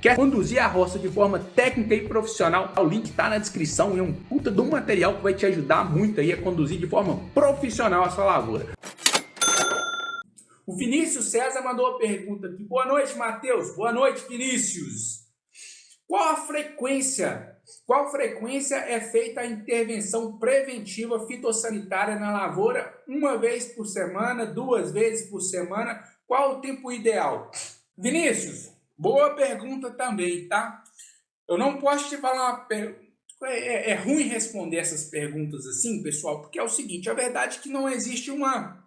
Quer conduzir a roça de forma técnica e profissional? O link está na descrição e é um puta de um material que vai te ajudar muito aí a conduzir de forma profissional a sua lavoura. O Vinícius César mandou uma pergunta aqui. Boa noite, Matheus. Boa noite, Vinícius. Qual frequência é feita a intervenção preventiva fitossanitária na lavoura? Uma vez por semana, 2 vezes por semana? Qual o tempo ideal? Vinícius, boa pergunta também, tá? Eu não posso te falar uma pergunta. É ruim responder essas perguntas assim, pessoal, porque é o seguinte, a verdade é que não existe uma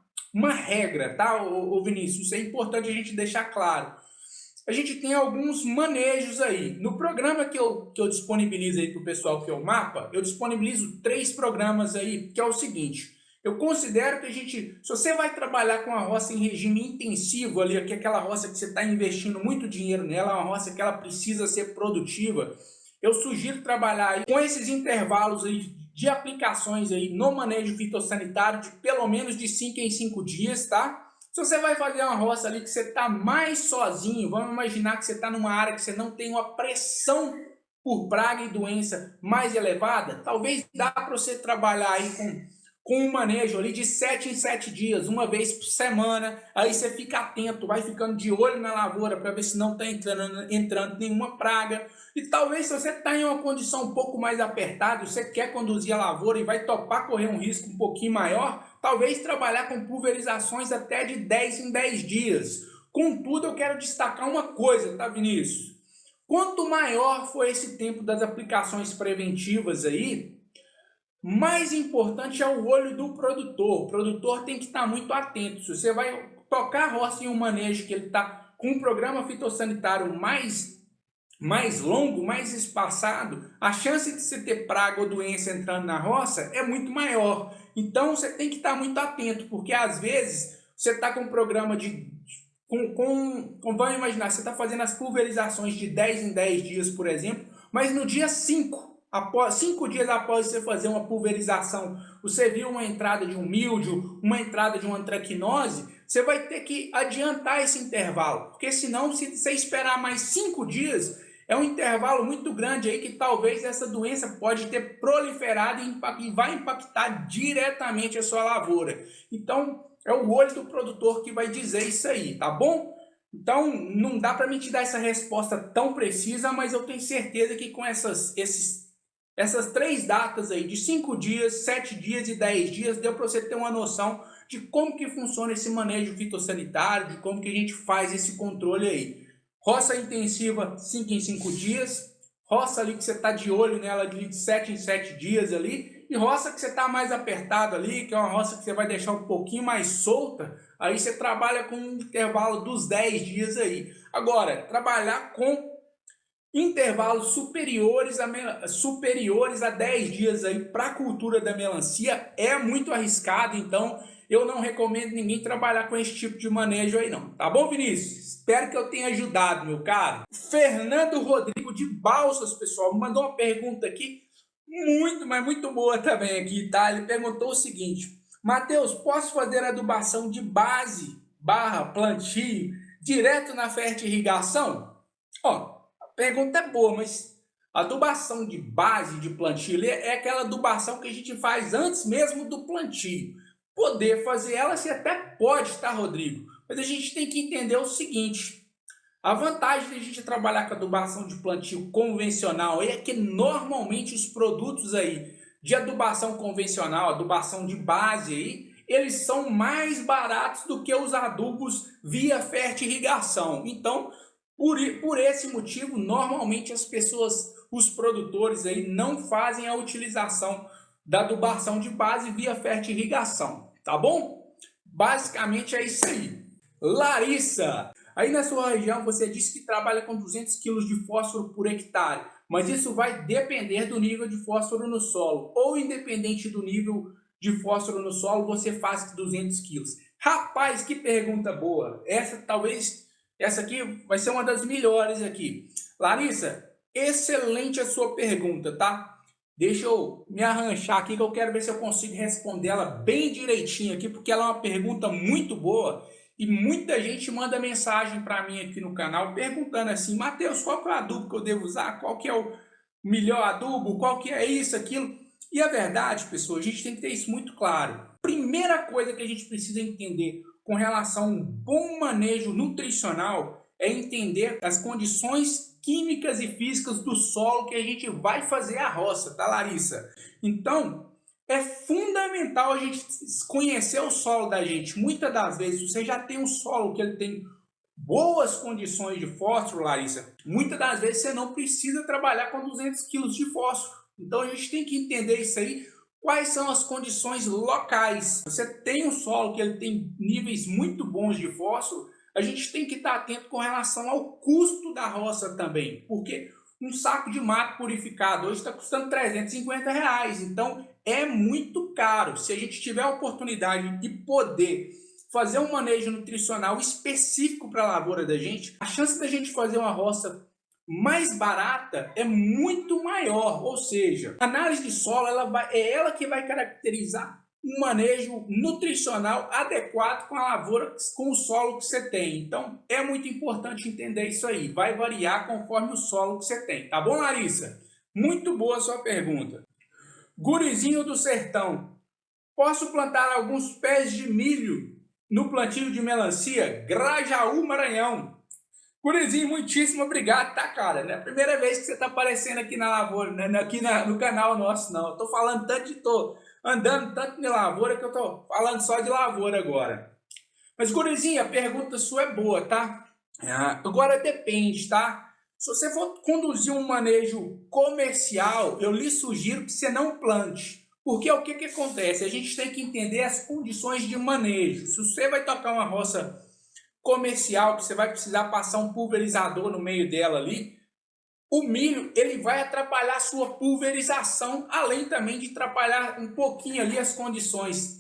regra, tá, ô Vinícius? Isso é importante a gente deixar claro. A gente tem alguns manejos aí. No programa que eu disponibilizo aí para o pessoal, que é o Mapa, eu disponibilizo 3 programas aí, que é o seguinte. Eu considero que se você vai trabalhar com a roça em regime intensivo ali, que é aquela roça que você está investindo muito dinheiro nela, uma roça que ela precisa ser produtiva, eu sugiro trabalhar aí com esses intervalos aí de aplicações aí no manejo fitossanitário de pelo menos de 5 em 5 dias, tá? Se você vai fazer uma roça ali que você está mais sozinho, vamos imaginar que você está numa área que você não tem uma pressão por praga e doença mais elevada, talvez dá para você trabalhar aí com um manejo ali de 7 em 7 dias, uma vez por semana. Aí você fica atento, vai ficando de olho na lavoura para ver se não está entrando nenhuma praga. E talvez se você está em uma condição um pouco mais apertada, você quer conduzir a lavoura e vai topar correr um risco um pouquinho maior, talvez trabalhar com pulverizações até de 10 em 10 dias. Contudo, eu quero destacar uma coisa, tá, Vinícius? Quanto maior for esse tempo das aplicações preventivas aí, mais importante é o olho do produtor. O produtor tem que estar muito atento. Se você vai tocar a roça em um manejo que ele está com um programa fitossanitário mais longo, mais espaçado, a chance de você ter praga ou doença entrando na roça é muito maior. Então você tem que estar muito atento, porque às vezes você está com um programa vamos imaginar, você está fazendo as pulverizações de 10 em 10 dias, por exemplo, mas no dia 5 dias após você fazer uma pulverização, você viu uma entrada de um míldio, uma entrada de uma antracnose, você vai ter que adiantar esse intervalo, porque senão, se você esperar mais 5 dias, é um intervalo muito grande aí que talvez essa doença pode ter proliferado e vai impactar diretamente a sua lavoura. Então, é o olho do produtor que vai dizer isso aí, tá bom? Então, não dá para me te dar essa resposta tão precisa, mas eu tenho certeza que com essas 3 datas aí, de 5 dias, 7 dias e 10 dias, deu para você ter uma noção de como que funciona esse manejo fitossanitário, de como que a gente faz esse controle aí. Roça intensiva 5 em 5 dias, roça ali que você está de olho nela de 7 em 7 dias ali, e roça que você está mais apertado ali, que é uma roça que você vai deixar um pouquinho mais solta, aí você trabalha com um intervalo dos 10 dias aí. Agora, trabalhar com intervalos superiores a 10 dias aí para a cultura da melancia é muito arriscado, então eu não recomendo ninguém trabalhar com esse tipo de manejo aí não. Tá bom, Vinícius? Espero que eu tenha ajudado, meu caro. Fernando Rodrigo de Balsas, pessoal, me mandou uma pergunta aqui mas muito boa também aqui, tá? Ele perguntou o seguinte: Matheus, posso fazer adubação de base / plantio direto na fertirrigação? Ó, pergunta é boa, mas a adubação de base de plantio é aquela adubação que a gente faz antes mesmo do plantio. Poder fazer ela, você até pode, tá, Rodrigo? Mas a gente tem que entender o seguinte: a vantagem de a gente trabalhar com adubação de plantio convencional é que normalmente os produtos aí de adubação convencional, adubação de base aí, eles são mais baratos do que os adubos via fertirrigação. Então, por esse motivo, normalmente os produtores aí não fazem a utilização da adubação de base via fertirrigação, tá bom? Basicamente é isso aí. Larissa, aí na sua região você disse que trabalha com 200 kg de fósforo por hectare, mas isso vai depender do nível de fósforo no solo, ou independente do nível de fósforo no solo, você faz 200 kg. Rapaz, que pergunta boa! Essa aqui vai ser uma das melhores aqui. Larissa, excelente a sua pergunta, tá? Deixa eu me arranchar aqui que eu quero ver se eu consigo responder ela bem direitinho aqui, porque ela é uma pergunta muito boa E muita gente manda mensagem para mim aqui no canal perguntando assim, Matheus, qual que é o adubo que eu devo usar? Qual que é o melhor adubo? Qual que é isso, aquilo? E a verdade, pessoal, a gente tem que ter isso muito claro. Primeira coisa que a gente precisa entender com relação a um bom manejo nutricional é entender as condições químicas e físicas do solo que a gente vai fazer a roça, tá, Larissa? Então, é fundamental a gente conhecer o solo da gente. Muitas das vezes, você já tem um solo que ele tem boas condições de fósforo, Larissa, muitas das vezes você não precisa trabalhar com 200 quilos de fósforo. Então, a gente tem que entender isso aí. Quais são as condições locais? Você tem um solo que ele tem níveis muito bons de fósforo, a gente tem que estar atento com relação ao custo da roça também, porque um saco de mato purificado hoje está custando R$ 350, então é muito caro. Se a gente tiver a oportunidade de poder fazer um manejo nutricional específico para a lavoura da gente, a chance da gente fazer uma roça mais barata é muito maior, ou seja, a análise de solo é ela que vai caracterizar um manejo nutricional adequado com a lavoura, com o solo que você tem. Então, é muito importante entender isso aí. Vai variar conforme o solo que você tem. Tá bom, Larissa? Muito boa a sua pergunta. Gurizinho do sertão. Posso plantar alguns pés de milho no plantio de melancia? Grajaú, Maranhão. Gurizinho, muitíssimo obrigado, tá, cara? Não é a primeira vez que você tá aparecendo aqui na lavoura, né? Aqui no canal nosso, não. Eu tô falando tanto tô andando tanto de lavoura que eu tô falando só de lavoura agora. Mas, gurizinho, a pergunta sua é boa, tá? Agora depende, tá? Se você for conduzir um manejo comercial, eu lhe sugiro que você não plante. Porque o que acontece? A gente tem que entender as condições de manejo. Se você vai tocar uma roça comercial, que você vai precisar passar um pulverizador no meio dela ali, o milho ele vai atrapalhar a sua pulverização, além também de atrapalhar um pouquinho ali as condições,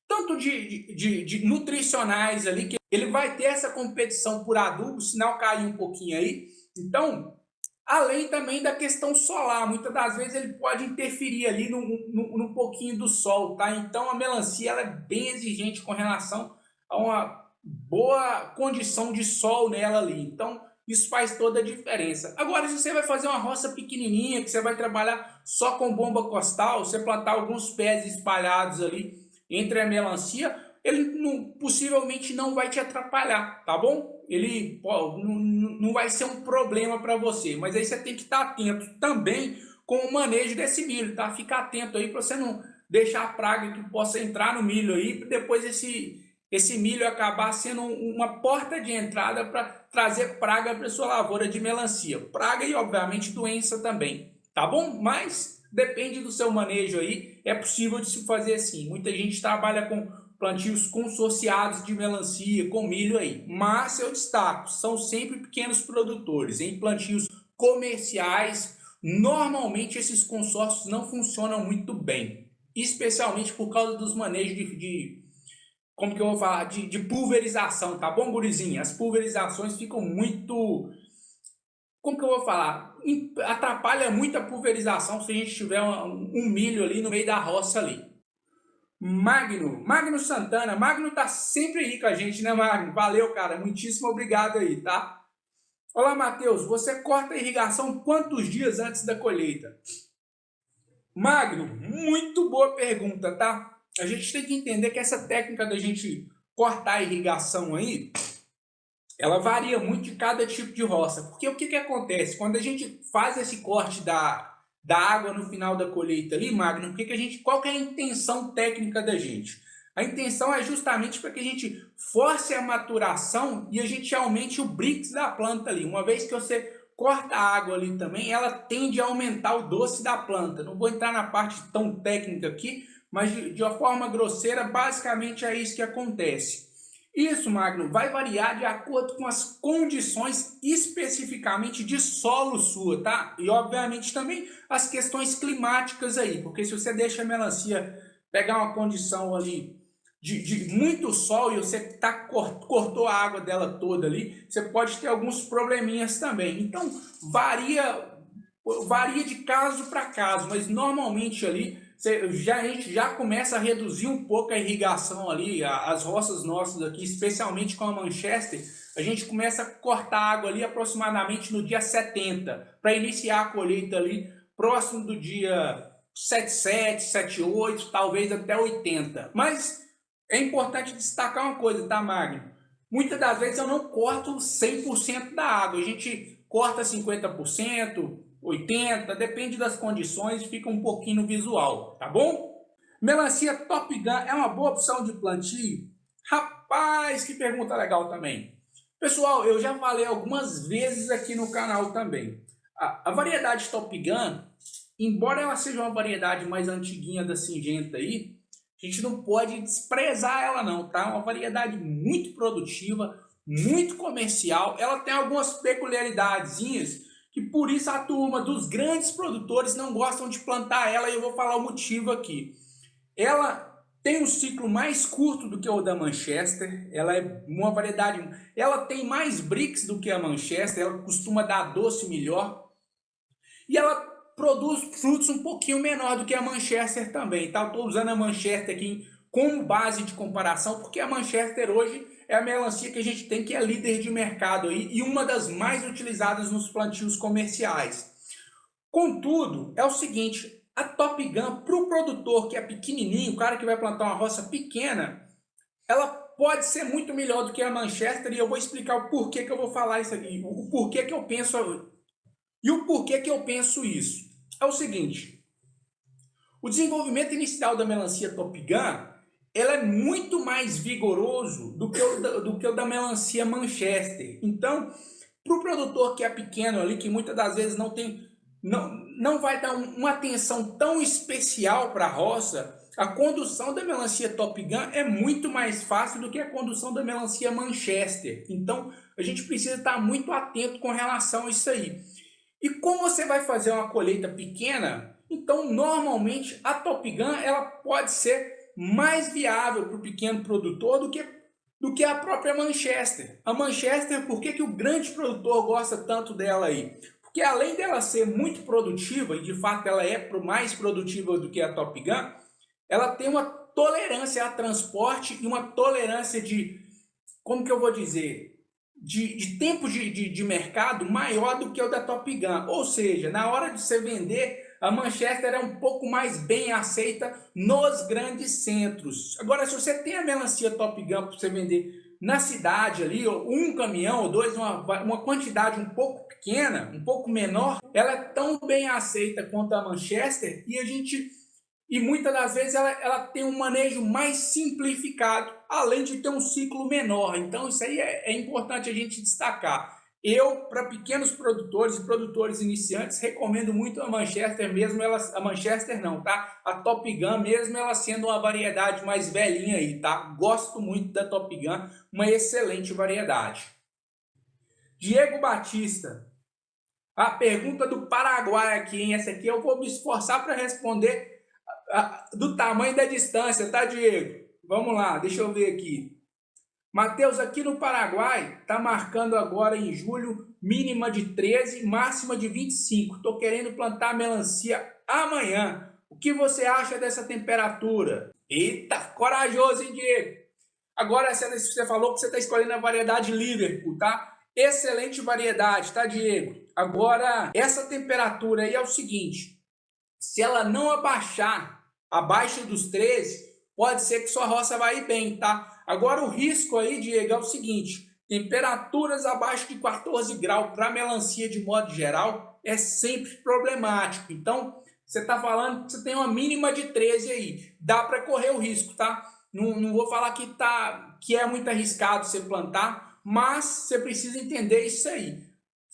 tanto de nutricionais ali, que ele vai ter essa competição por adubo, sinal cair um pouquinho aí. Então, além também da questão solar, muitas das vezes ele pode interferir ali no pouquinho do sol, tá? Então a melancia ela é bem exigente com relação a uma boa condição de sol nela ali. Então, isso faz toda a diferença. Agora, se você vai fazer uma roça pequenininha, que você vai trabalhar só com bomba costal, você plantar alguns pés espalhados ali entre a melancia, ele possivelmente não vai te atrapalhar, tá bom? Ele não vai ser um problema para você, mas aí você tem que estar atento também com o manejo desse milho, tá? Fica atento aí para você não deixar a praga que possa entrar no milho aí, para depois esse milho acabar sendo uma porta de entrada para trazer praga para sua lavoura de melancia. Praga e, obviamente, doença também, tá bom? Mas depende do seu manejo aí, é possível de se fazer assim. Muita gente trabalha com plantios consorciados de melancia, com milho aí. Mas eu destaco, são sempre pequenos produtores. Em plantios comerciais, normalmente esses consórcios não funcionam muito bem, especialmente por causa dos manejos como que eu vou falar? De pulverização, tá bom, gurizinho? As pulverizações ficam muito... Como que eu vou falar? Atrapalha muito a pulverização se a gente tiver um milho ali no meio da roça ali. Magno Santana. Magno tá sempre aí com a gente, né, Magno? Valeu, cara. Muitíssimo obrigado aí, tá? Olá, Matheus. Você corta a irrigação quantos dias antes da colheita? Magno, muito boa pergunta, tá? A gente tem que entender que essa técnica da gente cortar a irrigação aí, ela varia muito de cada tipo de roça. Porque o que acontece? Quando a gente faz esse corte da água no final da colheita ali, Magno, qual que é a intenção técnica da gente? A intenção é justamente para que a gente force a maturação e a gente aumente o Brix da planta ali. Uma vez que você corta a água ali também, ela tende a aumentar o doce da planta. Não vou entrar na parte tão técnica aqui, mas de uma forma grosseira, basicamente é isso que acontece. Isso, Magno, vai variar de acordo com as condições especificamente de solo sua, tá? E obviamente também as questões climáticas aí, porque se você deixa a melancia pegar uma condição ali de muito sol e você cortou a água dela toda ali, você pode ter alguns probleminhas também. Então, varia de caso para caso, mas normalmente ali a gente já começa a reduzir um pouco a irrigação ali, as roças nossas aqui, especialmente com a Manchester, a gente começa a cortar água ali aproximadamente no dia 70, para iniciar a colheita ali próximo do dia 77, 78, talvez até 80. Mas é importante destacar uma coisa, tá, Magno? Muitas das vezes eu não corto 100% da água, a gente corta 50%, 80%, depende das condições, fica um pouquinho no visual, tá bom? Melancia Top Gun é uma boa opção de plantio? Rapaz, que pergunta legal também. Pessoal, eu já falei algumas vezes aqui no canal também. A variedade Top Gun, embora ela seja uma variedade mais antiguinha da Syngenta aí, a gente não pode desprezar ela não, tá? É uma variedade muito produtiva, muito comercial. Ela tem algumas peculiaridadezinhas que por isso a turma dos grandes produtores não gostam de plantar ela, e eu vou falar o motivo aqui. Ela tem um ciclo mais curto do que o da Manchester, ela é uma variedade, ela tem mais brix do que a Manchester, ela costuma dar doce melhor, e ela produz frutos um pouquinho menor do que a Manchester também, tá? Eu estou usando a Manchester aqui como base de comparação, porque a Manchester hoje é a melancia que a gente tem, que é líder de mercado aí, e uma das mais utilizadas nos plantios comerciais. Contudo, é o seguinte, a Top Gun, para o produtor que é pequenininho, o cara que vai plantar uma roça pequena, ela pode ser muito melhor do que a Manchester, e eu vou explicar o porquê que eu vou falar isso aqui, o porquê que eu penso e o porquê que eu penso isso. É o seguinte, o desenvolvimento inicial da melancia Top Gun, ela é muito mais vigoroso do que o da melancia Manchester. Então, para o produtor que é pequeno ali, que muitas das vezes não vai dar uma atenção tão especial para a roça, a condução da melancia Top Gun é muito mais fácil do que a condução da melancia Manchester. Então, a gente precisa estar muito atento com relação a isso aí. E como você vai fazer uma colheita pequena, então normalmente a Top Gun ela pode ser mais viável para o pequeno produtor do que a própria Manchester. A Manchester, por que o grande produtor gosta tanto dela aí? Porque além dela ser muito produtiva, e de fato ela é mais produtiva do que a Top Gun, ela tem uma tolerância a transporte e uma tolerância de, como que eu vou dizer, de tempo de mercado maior do que o da Top Gun. Ou seja, na hora de você vender, a Manchester é um pouco mais bem aceita nos grandes centros. Agora, se você tem a melancia Top Gun para você vender na cidade ali, um caminhão ou dois, uma quantidade um pouco pequena, um pouco menor, ela é tão bem aceita quanto a Manchester, e muitas das vezes ela tem um manejo mais simplificado, além de ter um ciclo menor. Então isso aí é importante a gente destacar. Eu, para pequenos produtores e produtores iniciantes, recomendo muito a Manchester, mesmo ela, a Manchester não, tá? A Top Gun, mesmo ela sendo uma variedade mais velhinha aí, tá? Gosto muito da Top Gun, uma excelente variedade. Diego Batista, a pergunta do Paraguai aqui, hein? Essa aqui eu vou me esforçar para responder do tamanho da distância, tá, Diego? Vamos lá, deixa eu ver aqui. Matheus, aqui no Paraguai, tá marcando agora em julho, mínima de 13, máxima de 25. Tô querendo plantar melancia amanhã. O que você acha dessa temperatura? Eita, corajoso, hein, Diego? Agora, você falou que você está escolhendo a variedade Liverpool, tá? Excelente variedade, tá, Diego? Agora, essa temperatura aí é o seguinte, se ela não abaixar abaixo dos 13, pode ser que sua roça vai ir bem, tá? Agora o risco aí, Diego, é o seguinte, temperaturas abaixo de 14 graus para melancia de modo geral é sempre problemático. Então, você está falando que você tem uma mínima de 13 aí, dá para correr o risco, tá? Não vou falar que é muito arriscado você plantar, mas você precisa entender isso aí.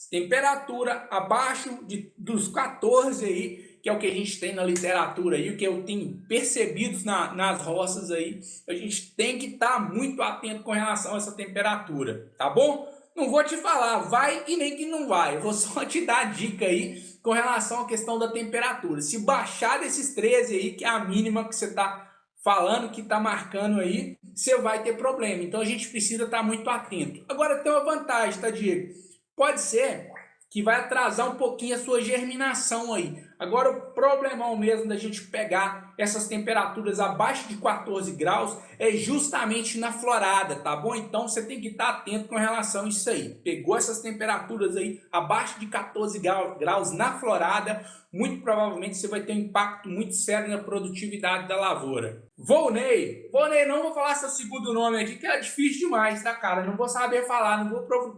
Temperatura abaixo dos 14 aí, que é o que a gente tem na literatura aí, o que eu tenho percebido nas roças aí, a gente tem que estar muito atento com relação a essa temperatura, tá bom? Não vou te falar, vai e nem que não vai, eu vou só te dar a dica aí com relação à questão da temperatura. Se baixar desses 13 aí, que é a mínima que você está falando, que está marcando aí, você vai ter problema. Então a gente precisa estar muito atento. Agora tem uma vantagem, tá, Diego? Pode ser que vai atrasar um pouquinho a sua germinação aí. Agora o problemão mesmo da gente pegar essas temperaturas abaixo de 14 graus é justamente na florada, tá bom? Então você tem que estar atento com relação a isso aí. Pegou essas temperaturas aí abaixo de 14 graus na florada, muito provavelmente você vai ter um impacto muito sério na produtividade da lavoura. Volney, não vou falar seu segundo nome aqui, que é difícil demais, tá, cara? Não vou saber falar,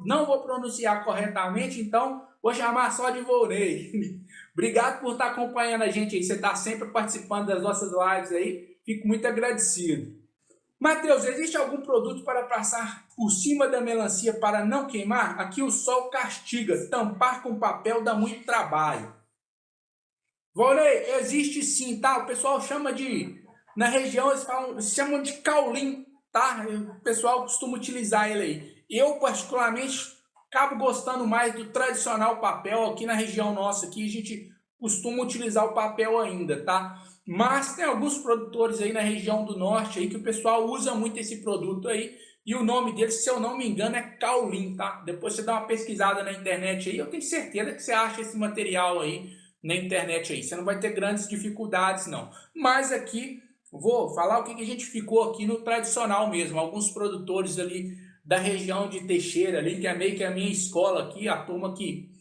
não vou pronunciar corretamente, então vou chamar só de Volney. Obrigado por estar acompanhando a gente aí, você está sempre participando das nossas lives aí, fico muito agradecido. Matheus, existe algum produto para passar por cima da melancia para não queimar? Aqui o sol castiga, tampar com papel dá muito trabalho. Volney, existe sim, tá? O pessoal chama de... Na região eles chamam de caulim, tá? O pessoal costuma utilizar ele aí. Eu, particularmente, acabo gostando mais do tradicional papel. Aqui na região nossa, aqui a gente costuma utilizar o papel ainda, tá? Mas tem alguns produtores aí na região do norte aí que o pessoal usa muito esse produto aí. E o nome dele, se eu não me engano, é caulim, tá? Depois você dá uma pesquisada na internet aí. Eu tenho certeza que você acha esse material aí na internet aí. Você não vai ter grandes dificuldades, não. Mas aqui, vou falar o que a gente ficou aqui no tradicional mesmo. Alguns produtores ali da região de Teixeira ali, que é meio que a minha escola aqui, a turma que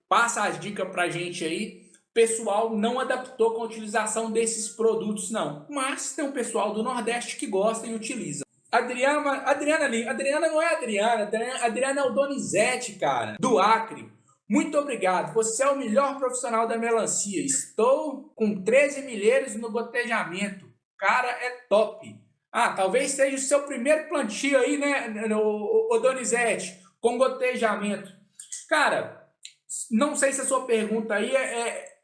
passa as dicas pra gente aí. O pessoal não adaptou com a utilização desses produtos, não. Mas tem um pessoal do Nordeste que gosta e utiliza. Adriana não é Adriana é o Donizete, cara, do Acre. Muito obrigado, você é o melhor profissional da melancia. Estou com 13 milheiros no gotejamento. Cara, é top. Ah, talvez seja o seu primeiro plantio aí, né, o Donizete, com gotejamento. Cara, não sei se a sua pergunta aí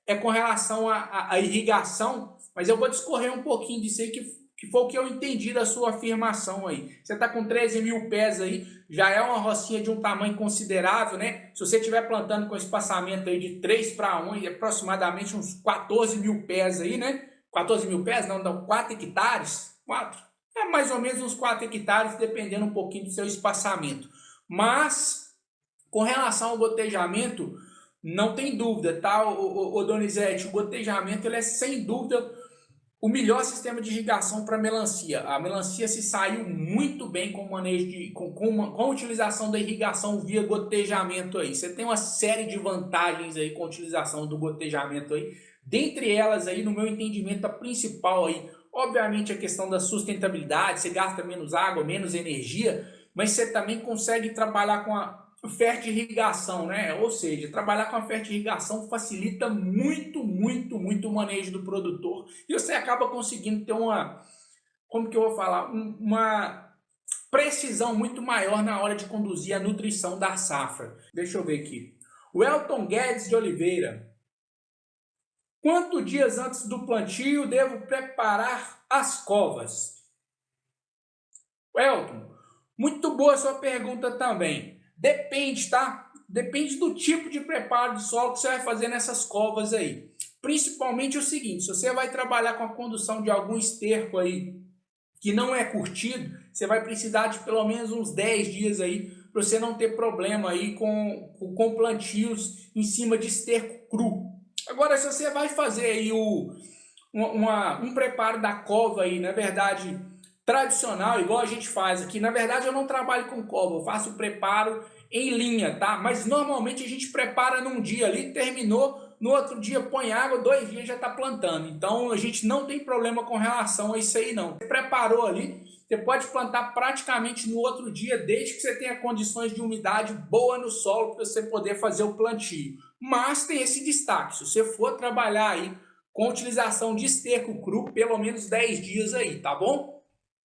é com relação à irrigação, mas eu vou discorrer um pouquinho disso aí, que foi o que eu entendi da sua afirmação aí. Você está com 13 mil pés aí, já é uma rocinha de um tamanho considerável, né? Se você estiver plantando com espaçamento aí de 3 para 1, aproximadamente uns 14 mil pés aí, né? 14 mil pés? Não, 4 hectares? 4. É mais ou menos uns 4 hectares, dependendo um pouquinho do seu espaçamento. Mas, com relação ao gotejamento, não tem dúvida, tá, o Donizete? O gotejamento ele é sem dúvida o melhor sistema de irrigação para melancia. A melancia se saiu muito bem com o manejo com a utilização da irrigação via gotejamento aí. Você tem uma série de vantagens aí com a utilização do gotejamento aí. Dentre elas aí, no meu entendimento, a principal aí, obviamente a questão da sustentabilidade, você gasta menos água, menos energia, mas você também consegue trabalhar com a fertirrigação, né? Ou seja, trabalhar com a fertirrigação facilita muito o manejo do produtor e você acaba conseguindo ter uma precisão muito maior na hora de conduzir a nutrição da safra. Deixa eu ver aqui. O Elton Guedes de Oliveira. Quantos dias antes do plantio devo preparar as covas? Elton, muito boa a sua pergunta também. Depende, tá? Depende do tipo de preparo de solo que você vai fazer nessas covas aí. Principalmente o seguinte, se você vai trabalhar com a condução de algum esterco aí que não é curtido, você vai precisar de pelo menos uns 10 dias aí para você não ter problema aí com plantios em cima de esterco cru. Agora, se você vai fazer aí um preparo da cova aí, na verdade, tradicional, igual a gente faz aqui, na verdade eu não trabalho com cova, eu faço o preparo em linha, tá? Mas normalmente a gente prepara num dia ali, terminou, no outro dia põe água, 2 dias já tá plantando. Então a gente não tem problema com relação a isso aí não. Você preparou ali, você pode plantar praticamente no outro dia, desde que você tenha condições de umidade boa no solo para você poder fazer o plantio. Mas tem esse destaque, se você for trabalhar aí com utilização de esterco cru, pelo menos 10 dias aí, tá bom?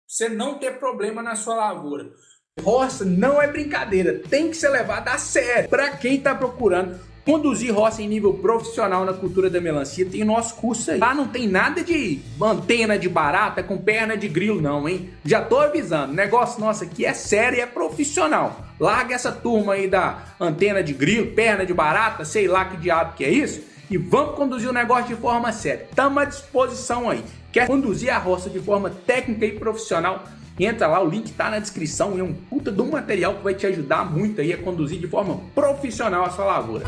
Você não ter problema na sua lavoura. Roça não é brincadeira, tem que ser levada a sério. Para quem está procurando conduzir roça em nível profissional na cultura da melancia, tem o nosso curso aí. Lá não tem nada de antena de barata com perna de grilo não, hein? Já tô avisando, o negócio nosso aqui é sério e é profissional. Larga essa turma aí da antena de grilo, perna de barata, sei lá que diabo que é isso, e vamos conduzir o negócio de forma séria. Estamos à disposição aí. Quer conduzir a roça de forma técnica e profissional? Entra lá, o link tá na descrição, é um puta de um material que vai te ajudar muito aí a conduzir de forma profissional a sua lavoura.